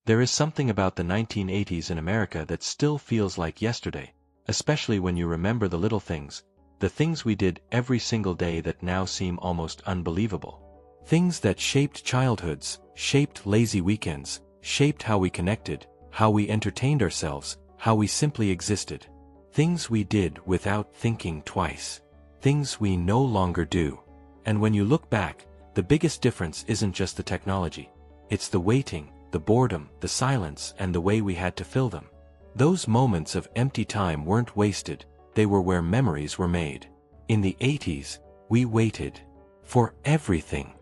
There is something about the 1980s in America that still feels like yesterday, especially when you remember the little things, the things we did every single day that now seem almost unbelievable. Things that shaped childhoods, shaped lazy weekends, shaped how we connected, how we entertained ourselves, how we simply existed. Things we did without thinking twice. Things we no longer do. And when you look back, the biggest difference isn't just the technology. It's the waiting, the boredom, the silence, and the way we had to fill them. Those moments of empty time weren't wasted, they were where memories were made. In the 80s, we waited. For everything.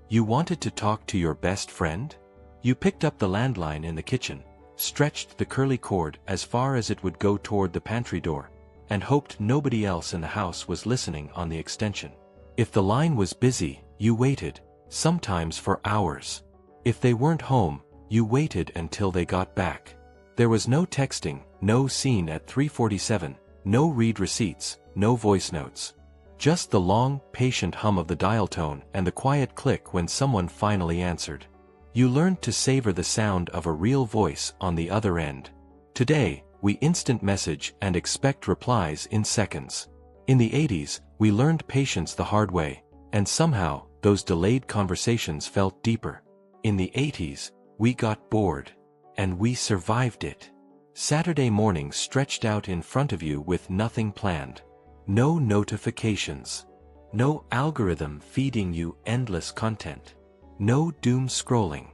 You wanted to talk to your best friend? You picked up the landline in the kitchen, stretched the curly cord as far as it would go toward the pantry door, and hoped nobody else in the house was listening on the extension. If the line was busy, you waited, sometimes for hours. If they weren't home, you waited until they got back. There was no texting, no scene at 3:47, no read receipts, no voice notes. Just the long, patient hum of the dial tone and the quiet click when someone finally answered. You learned to savor the sound of a real voice on the other end. Today, we instant message and expect replies in seconds. In the 80s, we learned patience the hard way, and somehow, those delayed conversations felt deeper. In the 80s, we got bored. And we survived it. Saturday morning stretched out in front of you with nothing planned. No notifications. No algorithm feeding you endless content. No doom scrolling.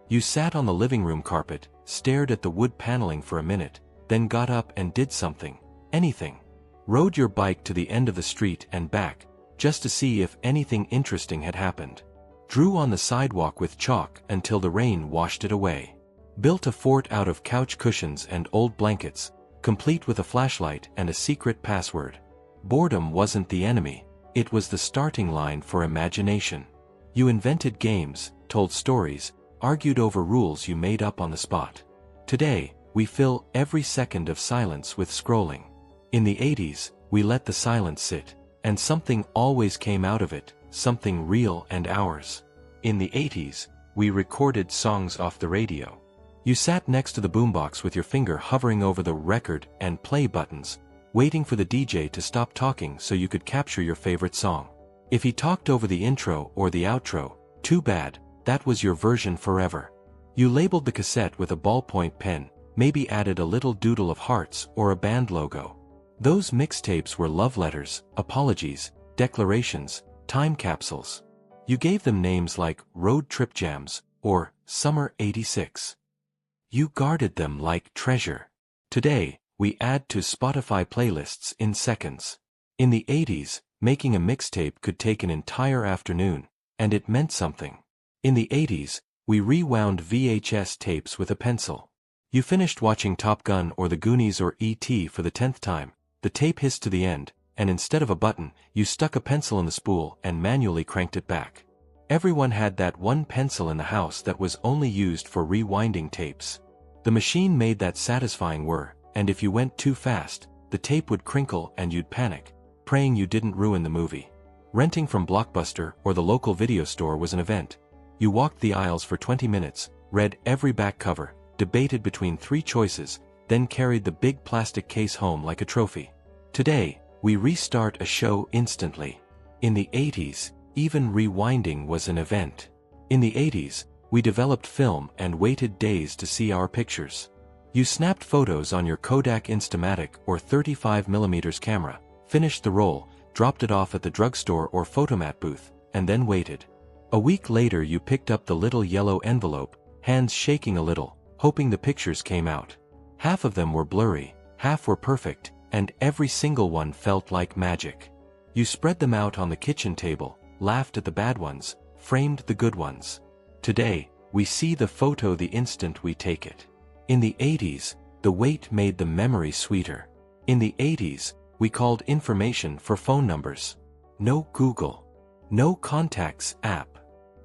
You sat on the living room carpet, stared at the wood paneling for a minute, then got up and did something, anything. Rode your bike to the end of the street and back, just to see if anything interesting had happened. Drew on the sidewalk with chalk until the rain washed it away. Built a fort out of couch cushions and old blankets, complete with a flashlight and a secret password. Boredom wasn't the enemy, it was the starting line for imagination. You invented games, told stories, argued over rules you made up on the spot. Today, we fill every second of silence with scrolling. In the 80s, we let the silence sit, and something always came out of it, something real and ours. In the 80s, we recorded songs off the radio. You sat next to the boombox with your finger hovering over the record and play buttons, waiting for the DJ to stop talking so you could capture your favorite song. If he talked over the intro or the outro, too bad, that was your version forever. You labeled the cassette with a ballpoint pen, maybe added a little doodle of hearts or a band logo. Those mixtapes were love letters, apologies, declarations, time capsules. You gave them names like Road Trip Jams or Summer '86. You guarded them like treasure. Today, we add to Spotify playlists in seconds. In the 80s, making a mixtape could take an entire afternoon, and it meant something. In the 80s, we rewound VHS tapes with a pencil. You finished watching Top Gun or The Goonies or E.T. for the 10th time, the tape hissed to the end, and instead of a button, you stuck a pencil in the spool and manually cranked it back. Everyone had that one pencil in the house that was only used for rewinding tapes. The machine made that satisfying whir, and if you went too fast, the tape would crinkle and you'd panic, praying you didn't ruin the movie. Renting from Blockbuster or the local video store was an event. You walked the aisles for 20 minutes, read every back cover, debated between 3 choices, then carried the big plastic case home like a trophy. Today, we restart a show instantly. In the 80s, even rewinding was an event. In the 80s, we developed film and waited days to see our pictures. You snapped photos on your Kodak Instamatic or 35mm camera, finished the roll, dropped it off at the drugstore or photomat booth, and then waited. A week later you picked up the little yellow envelope, hands shaking a little, hoping the pictures came out. Half of them were blurry, half were perfect, and every single one felt like magic. You spread them out on the kitchen table, laughed at the bad ones, framed the good ones. Today, we see the photo the instant we take it. In the 80s, the wait made the memory sweeter. In the 80s, we called information for phone numbers. No Google. No contacts app.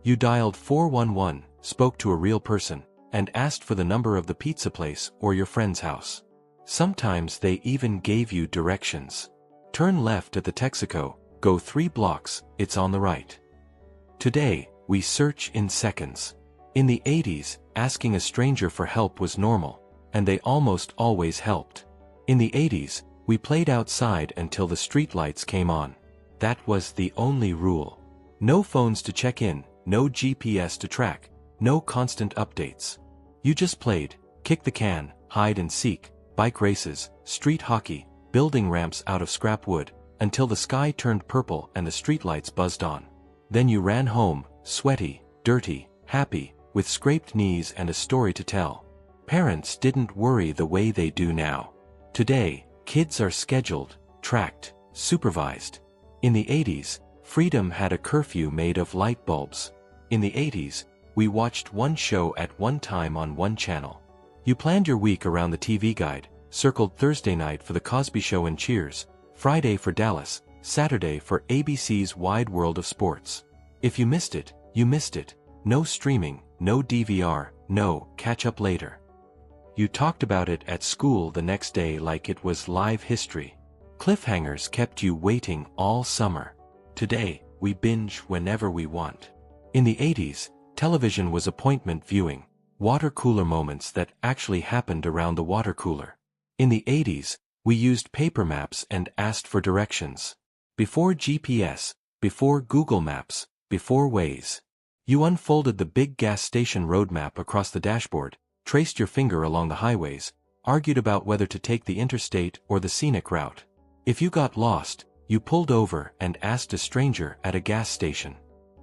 You dialed 411, spoke to a real person, and asked for the number of the pizza place or your friend's house. Sometimes they even gave you directions. Turn left at the Texaco, go 3 blocks, it's on the right. Today, we search in seconds. In the 80s, asking a stranger for help was normal, and they almost always helped. In the 80s, we played outside until the streetlights came on. That was the only rule. No phones to check in, no GPS to track, no constant updates. You just played, kick the can, hide and seek, bike races, street hockey, building ramps out of scrap wood, until the sky turned purple and the streetlights buzzed on. Then you ran home, sweaty, dirty, happy, with scraped knees and a story to tell. Parents didn't worry the way they do now. Today, kids are scheduled, tracked, supervised. In the 80s, freedom had a curfew made of light bulbs. In the 80s, we watched one show at one time on one channel. You planned your week around the TV guide, circled Thursday night for The Cosby Show and Cheers, Friday for Dallas, Saturday for ABC's Wide World of Sports. If you missed it, you missed it. No streaming, no DVR, no catch up later. You talked about it at school the next day like it was live history. Cliffhangers kept you waiting all summer. Today, we binge whenever we want. In the 80s, television was appointment viewing, water cooler moments that actually happened around the water cooler. In the 80s, we used paper maps and asked for directions. Before GPS, before Google Maps, before Waze. You unfolded the big gas station roadmap across the dashboard, traced your finger along the highways, argued about whether to take the interstate or the scenic route. If you got lost, you pulled over and asked a stranger at a gas station.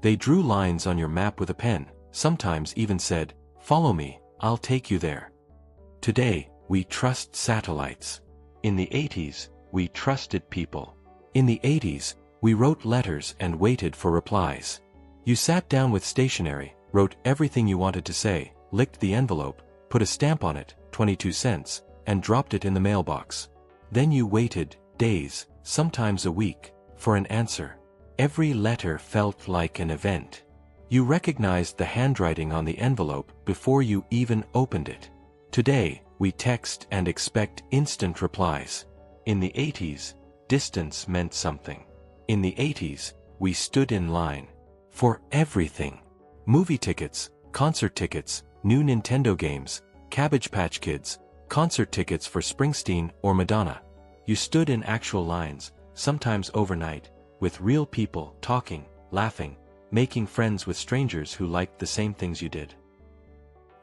They drew lines on your map with a pen, sometimes even said, "Follow me, I'll take you there." Today, we trust satellites. In the 80s, we trusted people. In the 80s, we wrote letters and waited for replies. You sat down with stationery, wrote everything you wanted to say, licked the envelope, put a stamp on it, 22 cents, and dropped it in the mailbox. Then you waited, days, sometimes a week, for an answer. Every letter felt like an event. You recognized the handwriting on the envelope before you even opened it. Today, we text and expect instant replies. In the 80s, distance meant something. In the 80s, we stood in line. For everything. Movie tickets, concert tickets, new Nintendo games, Cabbage Patch Kids, concert tickets for Springsteen or Madonna. You stood in actual lines, sometimes overnight, with real people talking, laughing, making friends with strangers who liked the same things you did.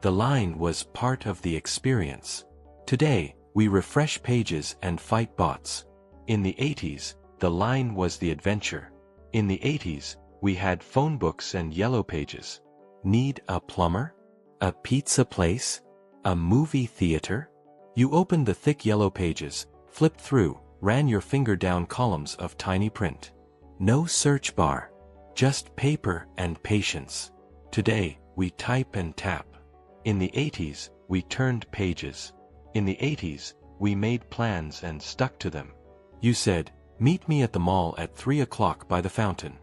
The line was part of the experience. Today, we refresh pages and fight bots. In the 80s, the line was the adventure. In the 80s, we had phone books and yellow pages. Need a plumber? A pizza place? A movie theater? You opened the thick yellow pages, flipped through, ran your finger down columns of tiny print. No search bar. Just paper and patience. Today, we type and tap. In the 80s, we turned pages. In the 80s, we made plans and stuck to them. You said, "Meet me at the mall at 3 o'clock by the fountain."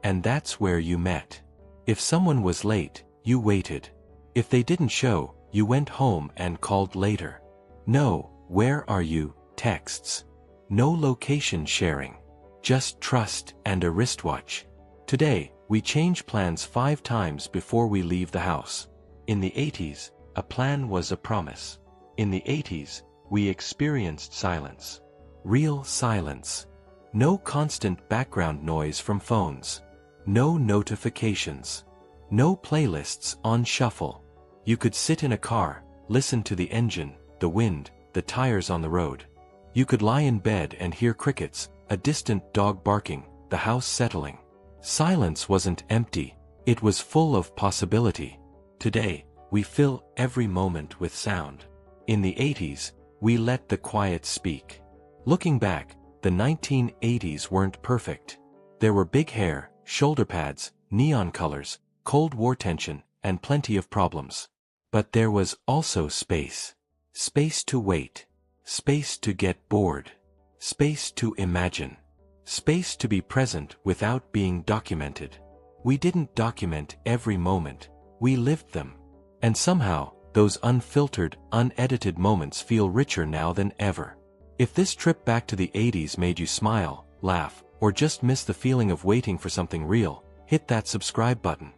And that's where you met. If someone was late, you waited. If they didn't show, you went home and called later. No, "Where are you?" texts. No location sharing. Just trust and a wristwatch. Today, we change plans 5 times before we leave the house. In the 80s, a plan was a promise. In the 80s, we experienced silence. Real silence. No constant background noise from phones. No notifications. No playlists on shuffle. You could sit in a car, listen to the engine, the wind, the tires on the road. You could lie in bed and hear crickets, a distant dog barking, the house settling. Silence wasn't empty, it was full of possibility. Today, we fill every moment with sound. In the 80s, we let the quiet speak. Looking back, the 1980s weren't perfect. There were big hair, shoulder pads, neon colors, Cold War tension, and plenty of problems. But there was also space. Space to wait. Space to get bored. Space to imagine. Space to be present without being documented. We didn't document every moment, we lived them. And somehow, those unfiltered, unedited moments feel richer now than ever. If this trip back to the 80s made you smile, laugh, or just miss the feeling of waiting for something real, hit that subscribe button.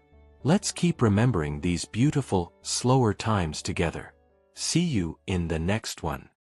Let's keep remembering these beautiful, slower times together. See you in the next one.